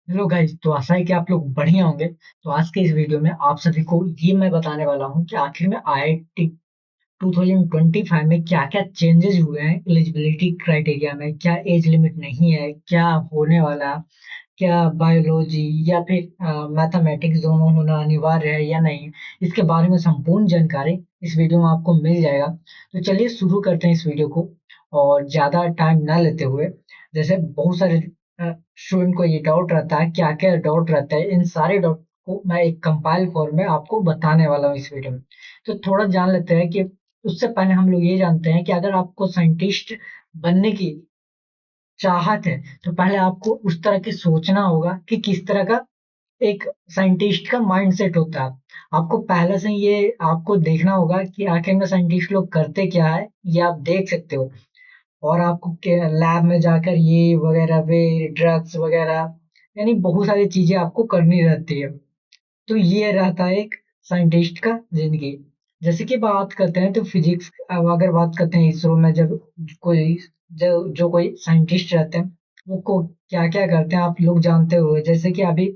Hello guys, तो आशा है कि आप लोग बढ़िया होंगे। तो आज के इस वीडियो में आप सभी को ये मैं बताने वाला हूँ कि आखिर में आईआईटी 2025 में क्या-क्या चेंजेस हुए हैं एलिजिबिलिटी क्राइटेरिया में। क्या एज लिमिट नहीं है, क्या होने वाला, क्या बायोलॉजी या फिर मैथमेटिक्स दोनों होना अनिवार्य है या नहीं, इसके बारे में संपूर्ण जानकारी इस वीडियो में आपको मिल जाएगा। तो चलिए शुरू करते हैं इस वीडियो को, और ज्यादा टाइम ना लेते हुए। जैसे बहुत सारे स्टूडेंट को ये डाउट रहता है, क्या क्या डाउट रहता है, इन सारे डाउट को मैं एक कंपाइल फॉर्म में आपको बताने वाला हूँ इस वीडियो में। तो थोड़ा जान लेते हैं कि उससे पहले हम लोग ये जानते हैं कि अगर आपको साइंटिस्ट बनने की चाहत है, तो पहले आपको उस तरह की सोचना होगा कि किस तरह का एक साइंटिस्ट का माइंडसेट होता है। आपको पहले से ये आपको देखना होगा कि आखिर में साइंटिस्ट लोग करते क्या है, ये आप देख सकते हो। और आपको लैब में जाकर ये वगैरह वे ड्रग्स वगैरह यानी बहुत सारी चीजें आपको करनी रहती है। तो ये रहता है एक साइंटिस्ट का जिंदगी। जैसे कि बात करते हैं तो फिजिक्स, अगर बात करते हैं इसरो में, जब कोई जो कोई साइंटिस्ट रहते हैं वो को क्या क्या करते हैं आप लोग जानते हो। जैसे कि अभी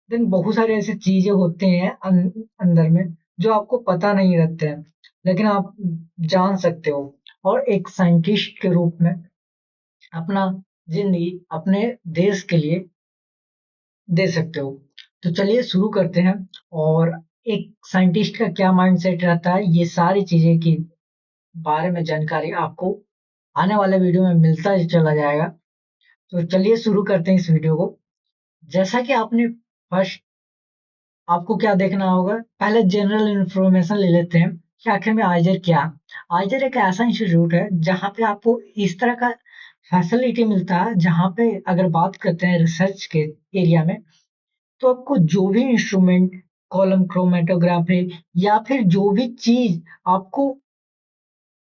दिन बहुत सारे ऐसे चीजें होते हैं अंदर में जो आपको पता नहीं रहते हैं, लेकिन आप जान सकते हो। और एक साइंटिस्ट के रूप में अपना जिंदगी अपने देश के लिए दे सकते हो। तो चलिए शुरू करते हैं। और एक साइंटिस्ट का क्या माइंडसेट रहता है, ये सारी चीजें की बारे में जानकारी आपको आने वाले वीडियो में मिलता ही चला जाएगा। तो चलिए शुरू करते हैं इस वीडियो को। जैसा कि आपने फर्स्ट, आपको क्या देखना होगा, पहले जनरल इंफॉर्मेशन ले लेते हैं कि आखिर में आइजर क्या। आइजर एक ऐसा इंस्टीट्यूट है जहाँ पे आपको इस तरह का फैसिलिटी मिलता है, जहाँ पे अगर बात करते हैं रिसर्च के एरिया में, तो आपको जो भी इंस्ट्रूमेंट, कॉलम क्रोमेटोग्राफी या फिर जो भी चीज आपको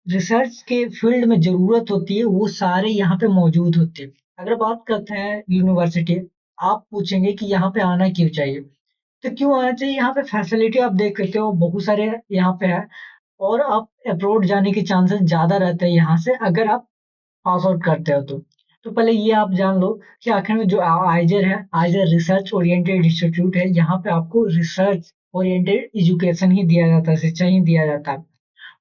रिसर्च के फील्ड में जरूरत होती है वो सारे यहाँ पे मौजूद होते हैं। अगर बात करते हैं यूनिवर्सिटी, आप पूछेंगे कि यहाँ पे आना क्यों चाहिए, तो क्यों आना चाहिए, यहाँ पे फैसिलिटी आप देख सकते हो बहुत सारे यहाँ पे है। और आप अब्रॉड जाने के चांसेस ज्यादा रहते हैं यहाँ से, अगर आप पास आउट करते हो तो पहले ये आप जान लो कि आखिर में जो आइजर है, आइजर रिसर्च ओरिएंटेड इंस्टीट्यूट है। यहाँ पे आपको रिसर्च ओरिएंटेड एजुकेशन ही दिया जाता है, शिक्षा ही दिया जाता है।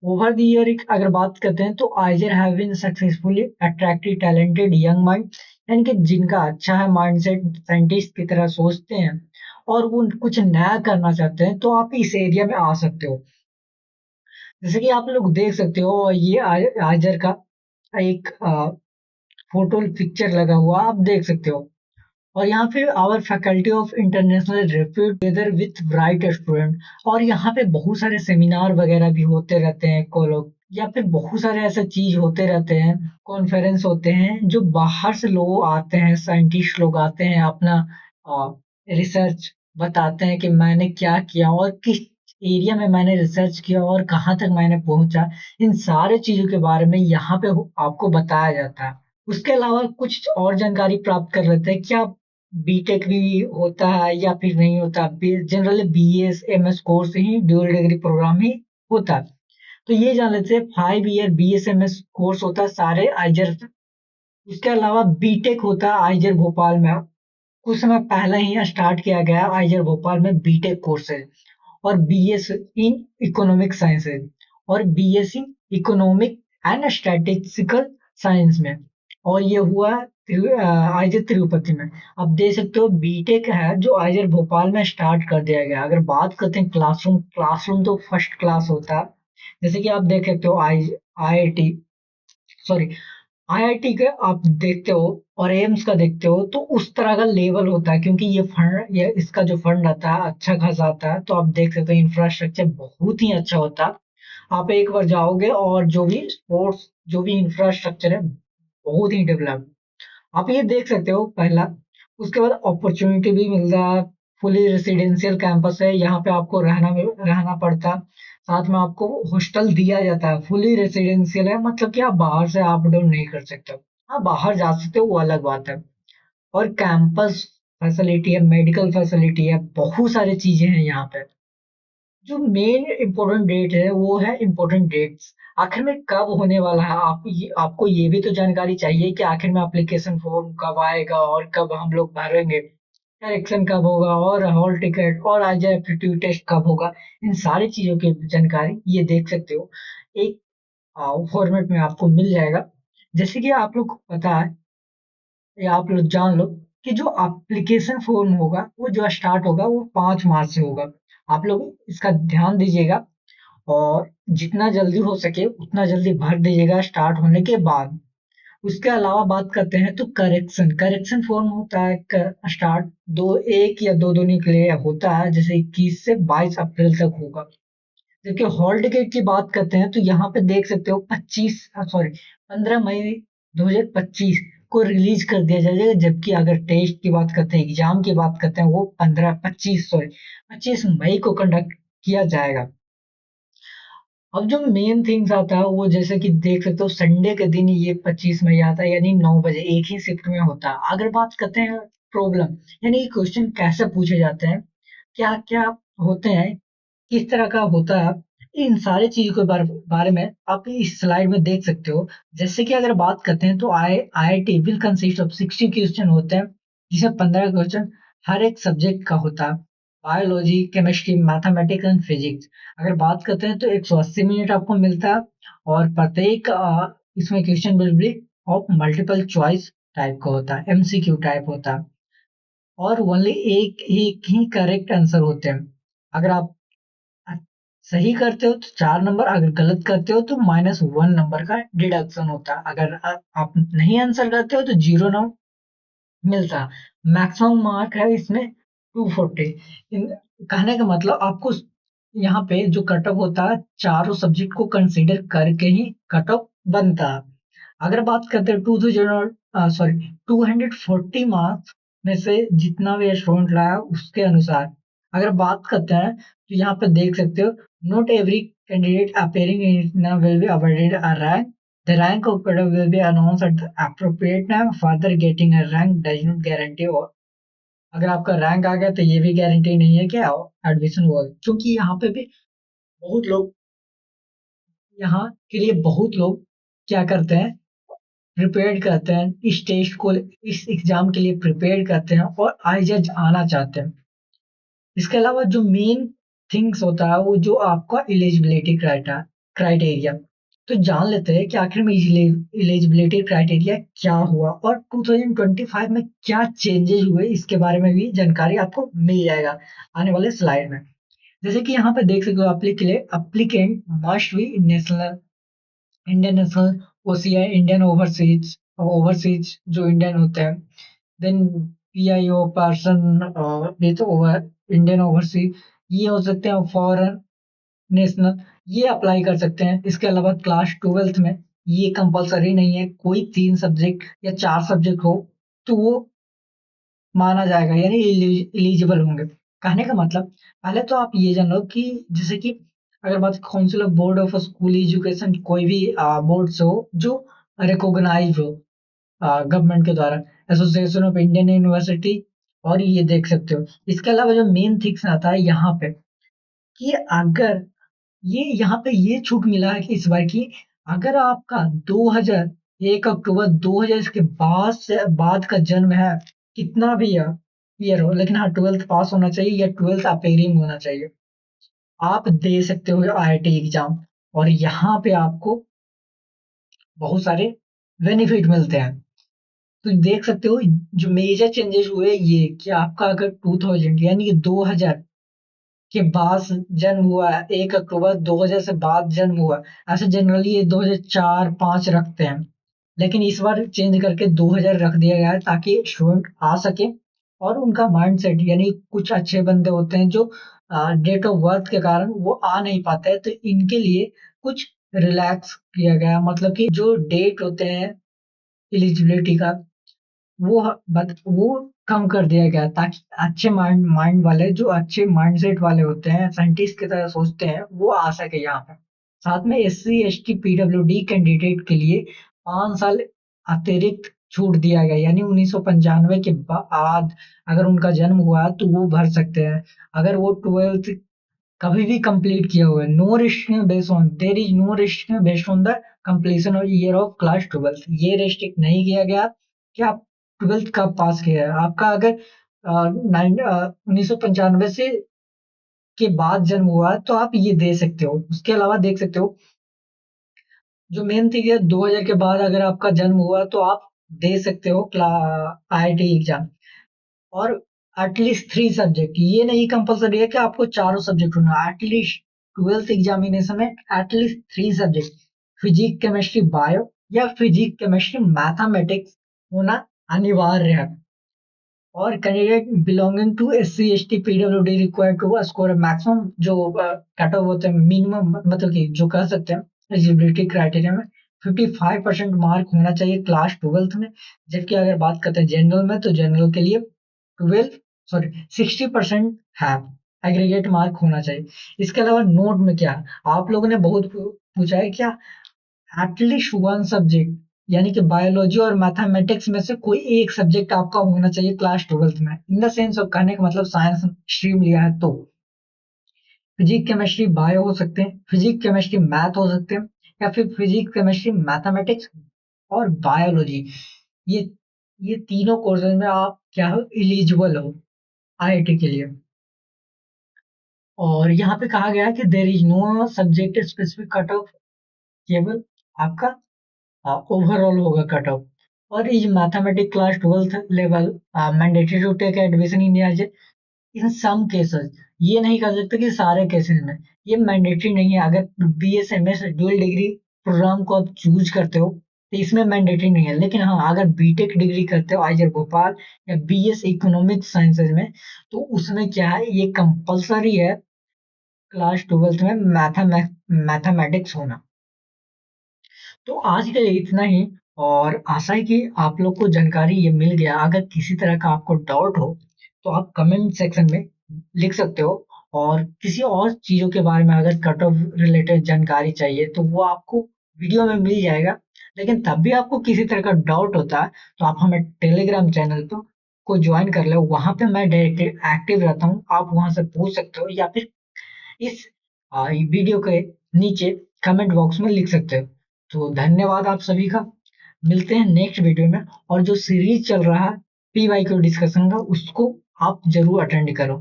ओवर द ईयर अगर बात करते हैं तो IISER have been successfully attracted talented young mind, यानी कि जिनका अच्छा है माइंडसेट, साइंटिस्ट की तरह सोचते हैं और वो कुछ नया करना चाहते हैं, तो आप इस एरिया में आ सकते हो। जैसे कि आप लोग देख सकते हो, ये आइजर का एक फोटो पिक्चर लगा हुआ आप देख सकते हो। और यहाँ पे our faculty of international repute together with bright student. और यहाँ पे बहुत सारे सेमिनार वगैरह भी होते रहते हैं, कोलोक या फिर बहुत सारे ऐसे चीज होते रहते हैं, कॉन्फ्रेंस होते हैं, जो बाहर से लोग आते हैं, साइंटिस्ट लोग आते हैं, अपना रिसर्च बताते हैं कि मैंने क्या किया और किस एरिया में मैंने रिसर्च किया और कहाँ तक मैंने पहुंचा। इन सारे चीजों के बारे में यहाँ पे आपको बताया जाता है। उसके अलावा कुछ और जानकारी प्राप्त कर लेते हैं। क्या बीटेक भी होता है या फिर नहीं होता? जनरली बीएस एमएस कोर्स ही, ड्यूअल डिग्री प्रोग्राम ही होता है। तो ये जान लेते हैं 5 ईयर बीएसएमएस कोर्स होता है सारे आइजर। उसके अलावा बीटेक होता है आइजर भोपाल में। कुछ समय पहले ही स्टार्ट किया गया आइजर भोपाल में बीटेक कोर्स है। और बीएस इन इकोनॉमिक साइंस है, और BSc economic and statistical science में। और ये हुआ आइजर तिरुपति में। अब देख सकते हो बीटेक है जो आइजर भोपाल में स्टार्ट कर दिया गया। अगर बात करते हैं क्लासरूम, क्लासरूम तो फर्स्ट क्लास होता है। जैसे कि आप देख सकते हो आई आईआईटी, सॉरी, आईआईटी के आप देखते हो और एम्स का देखते हो, तो उस तरह का लेवल होता है, क्योंकि ये फंड, ये इसका जो फंड आता है अच्छा खासा आता है। तो आप देख सकते हो इंफ्रास्ट्रक्चर बहुत ही अच्छा होता है। आप एक बार जाओगे और जो भी स्पोर्ट्स, जो भी इंफ्रास्ट्रक्चर है बहुत ही डेवलप, आप ये देख सकते हो पहला। उसके बाद अपॉर्चुनिटी भी मिल रहा है। फुली रेसिडेंशियल कैंपस है, यहाँ पे आपको रहना पड़ता है। साथ में आपको हॉस्टल दिया जाता है। फुली रेसिडेंशियल है मतलब कि आप बाहर से अप डाउन नहीं कर सकते हो। हाँ, बाहर जा सकते हो, वो अलग बात है। और कैंपस फैसिलिटी है, मेडिकल फैसिलिटी है, बहुत सारी चीजें हैं यहाँ पे। जो मेन इम्पोर्टेंट डेट है वो है इम्पोर्टेंट डेट्स। आखिर में कब होने वाला है, आपको ये भी तो जानकारी चाहिए कि आखिर में एप्लीकेशन फॉर्म कब आएगा और कब हम लोग भरेंगे। करेक्शन कब होगा और हॉल टिकट और आईजे एप्टीट्यूड टेस्ट कब होगा, इन सारी चीजों की जानकारी ये देख सकते हो एक फॉर्मेट में आपको मिल जाएगा। जैसे कि आप लोग को पता है या आप लोग जान लो कि जो एप्लीकेशन फॉर्म होगा वो जो स्टार्ट होगा वो 5 मार्च से होगा। आप लोग इसका ध्यान दीजिएगा और जितना जल्दी हो सके उतना जल्दी भर दीजिएगा स्टार्ट होने के बाद। उसके अलावा बात करते हैं तो करेक्शन करेक्शन फॉर्म होता है स्टार्ट दो एक या दो दोनों के लिए होता है, जैसे 21 से 22 अप्रैल तक होगा। देखिए हॉल टिकट की बात करते हैं तो यहाँ पे देख सकते हो 15 मई 2025 को रिलीज कर दिया जाएगा, जबकि अगर टेस्ट की बात करते हैं एग्जाम की बात करते हैं वो 25 मई को कंडक्ट किया जाएगा। अब जो मेन थिंग्स आता है वो जैसे कि देख सकते हो संडे के दिन ये 25 मई आता है, यानी 9 बजे एक ही शिफ्ट में होता है। अगर बात करते हैं प्रॉब्लम यानी क्वेश्चन कैसे पूछे जाते हैं, क्या क्या होते हैं, किस तरह का होता है, इन सारी चीजों के बारे में आप इस स्लाइड में देख सकते हो। जैसे कि अगर बात करते हैं तो IIT will consist of 60 question होते हैं, जिसमें 15 क्वेश्चन हर एक सब्जेक्ट का होता है, biology chemistry mathematics and physics. अगर बात करते हैं तो 180 मिनट आपको मिलता है और प्रत्येक इसमें question will be of multiple choice type का होता है, MCQ टाइप होता है और ओनली एक एक ही करेक्ट आंसर होते हैं। अगर आप अ, सही करते हो तो 4 नंबर, अगर गलत करते हो तो -1 नंबर का डिडक्शन होता है। अगर आप नहीं आंसर करते हो तो 0 नंबर मिलता। मैक्सिमम मार्क है इसमें 240। इन कहने का मतलब आपको यहाँ पे जो कट ऑफ होता है चारों सब्जेक्ट को कंसीडर करके ही कट ऑफ बनता है। अगर बात करते हैं 240 मार्क्स में से जितना भी स्टूडेंट लाया उसके अनुसार अगर बात करते हैं तो यहाँ पे देख सकते हो not every candidate appearing in will be awarded a rank. The rank of cadre will be announced at the appropriate time. Further getting a rank does not guarantee और अगर आपका रैंक आ गया तो ये भी गारंटी नहीं है कि एडमिशन हुआ, क्योंकि यहाँ पे भी बहुत लोग यहाँ के लिए बहुत लोग क्या करते हैं प्रिपेयर करते हैं इस टेस्ट को, इस एग्जाम के लिए प्रिपेयर करते हैं और आई जज आना चाहते हैं। इसके अलावा जो मेन थिंग्स होता है वो जो आपका एलिजिबिलिटी क्राइटेरिया, तो जान लेते हैं कि आखिर में एलिजिबिलिटी क्राइटेरिया क्या हुआ और 2025 में क्या चेंजेस हुए, इसके बारे में भी जानकारी आपको मिल जाएगा आने वाले स्लाइड में। जैसे कि यहाँ पे देख सकते हो applicant must be national Indian national OCI Indian overseas overseas जो इंडियन होते हैं, देन PIO पर्सन ये तो ओवर इंडियन ओवरसीज ये हो सकते हैं, फॉरेन नेशनल ये अप्लाई कर सकते हैं। इसके अलावा क्लास 12th में ये कंपलसरी नहीं है, कोई 3 सब्जेक्ट या 4 सब्जेक्ट हो तो वो माना जाएगा यानी एलिजिबल होंगे। कहने का मतलब पहले तो आप ये जान लो कि जैसे कि अगर बात council of board of school education कोई भी बोर्ड से हो जो रिकॉग्नाइज हो गवर्नमेंट के द्वारा, एसोसिएशन ऑफ इंडियन यूनिवर्सिटी, और ये देख सकते हो। इसके अलावा जो मेन थिंग्स आता है यहाँ पे कि अगर ये यहाँ पे ये छूट मिला है कि इस बार की अगर आपका 2000 1 अक्टूबर 2000 के बाद का जन्म है, कितना भी ईयर हो, लेकिन हाँ 12th पास होना चाहिए या 12th अपेयरिंग होना चाहिए, आप दे सकते हो IIT एग्जाम। और यहाँ पे आपको बहुत सारे बेनिफिट मिलते हैं। तो देख सकते हो जो मेजर चेंजेस हुए ये कि आपका अगर 2000 यानी कि 2000 के बाद जन्म हुआ है, 1 अक्टूबर 2000 से बाद जन्म हुआ, ऐसे जनरली ये 2004-5 रखते हैं, लेकिन इस बार चेंज करके 2000 रख दिया गया है ताकि स्टूडेंट आ सके और उनका माइंड सेट यानी कुछ अच्छे बंदे होते हैं जो डेट ऑफ बर्थ के कारण वो आ नहीं पाते हैं, तो इनके लिए कुछ रिलैक्स किया गया, मतलब कि जो डेट होते हैं एलिजिबिलिटी का वो कम कर दिया गया ताकि अच्छे माइंड माइंड वाले जो अच्छे माइंडसेट वाले होते हैं साइंटिस्ट की तरह सोचते हैं वो आ सके यहाँ पे। साथ में SC ST PWD कैंडिडेट के लिए 5 साल अतिरिक्त छूट दिया गया, यानी 1995 के बाद अगर उनका जन्म हुआ तो वो भर सकते हैं अगर वो 12th कभी भी कंप्लीट किया हुआ है। No restriction based on there is no restriction based on the completion of year of class 12th, ये रेस्ट्रिक्ट नहीं किया गया कि आप 12th कब पास किया है। आपका अगर 1995 से के बाद जन्म हुआ है तो आप ये दे सकते हो। उसके अलावा देख सकते हो जो मेन थी कि 2000 के बाद अगर आपका जन्म हुआ तो आप दे सकते हो आईआईटी एग्जाम। और एटलीस्ट 3 सब्जेक्ट, ये नहीं कंपलसरी है कि आपको चारों सब्जेक्ट होना। एटलीस्ट 12th एग्जामिनेशन में at least 3 subject, physics chemistry bio या फिजिक्स केमिस्ट्री मैथमेटिक्स होना अनिवार्य है। और candidate belonging to SC ST PWD required to score maximum जो कट ऑफ होते हैं मिनिमम, मतलब कि जो कह सकते हैं एलिजिबिलिटी क्राइटेरिया में 55% मार्क होना चाहिए क्लास 12th में। जबकि अगर बात करते हैं जनरल में, तो जनरल के लिए 12 सॉरी 60% है एग्रीगेट मार्क होना चाहिए। इसके अलावा नोट में क्या है, आप लोगों ने बहुत पूछा है क्या, एटलीस्ट वन सब्जेक्ट यानी कि बायोलॉजी और मैथमेटिक्स में से कोई एक सब्जेक्ट आपका होना चाहिए क्लास 12th में। इन द सेंस ऑफ कहने का मतलब साइंस स्ट्रीम लिया है तो फिजिक्स केमिस्ट्री बायो हो सकते हैं, फिजिक्स केमिस्ट्री मैथ हो सकते हैं, या फिर फिजिक्स केमिस्ट्री मैथमेटिक्स और बायोलॉजी। ये ये तीनों कोर्सेज में आप क्या हो, एलिजिबल हो आईआईटी के लिए। और यहाँ पे कहा गया है कि there is no subject specific cut off, केवल आपका ओवरऑल होगा कट ऑफ। और is mathematics class 12th level mandatory to take admission in in some cases. ये नहीं कर सकते कि सारे केसेस में, ये मैंडेटरी नहीं है। अगर बीएसएमएस ड्यूअल डिग्री प्रोग्राम को आप चूज करते हो तो इसमें मैंडेटरी नहीं है। लेकिन हाँ, अगर बीटेक डिग्री करते हो आइजर भोपाल या बीएस इकोनॉमिक्स साइंसेज में, तो उसमें क्या है, ये कंपलसरी है क्लास 12th में मैथमेटिक्स होना। तो आज के लिए इतना ही। और आशा है कि आप लोग को जानकारी ये मिल गया। अगर किसी तरह का आपको डाउट हो तो आप कमेंट सेक्शन में लिख सकते हो। और किसी और चीजों के बारे में अगर कट ऑफ रिलेटेड जानकारी चाहिए तो वो आपको वीडियो में मिल जाएगा। लेकिन तब भी आपको किसी तरह का डाउट होता है तो आप हमें टेलीग्राम चैनल पर को ज्वाइन कर लो। वहां पे मैं डायरेक्टली एक्टिव रहता हूँ, आप वहां से पूछ सकते हो या फिर इस वीडियो के नीचे कमेंट बॉक्स में लिख सकते हो। तो धन्यवाद आप सभी का। मिलते हैं नेक्स्ट वीडियो में। और जो सीरीज चल रहा है पी वाई क्यू डिस्कशन का, उसको आप जरूर अटेंड करो।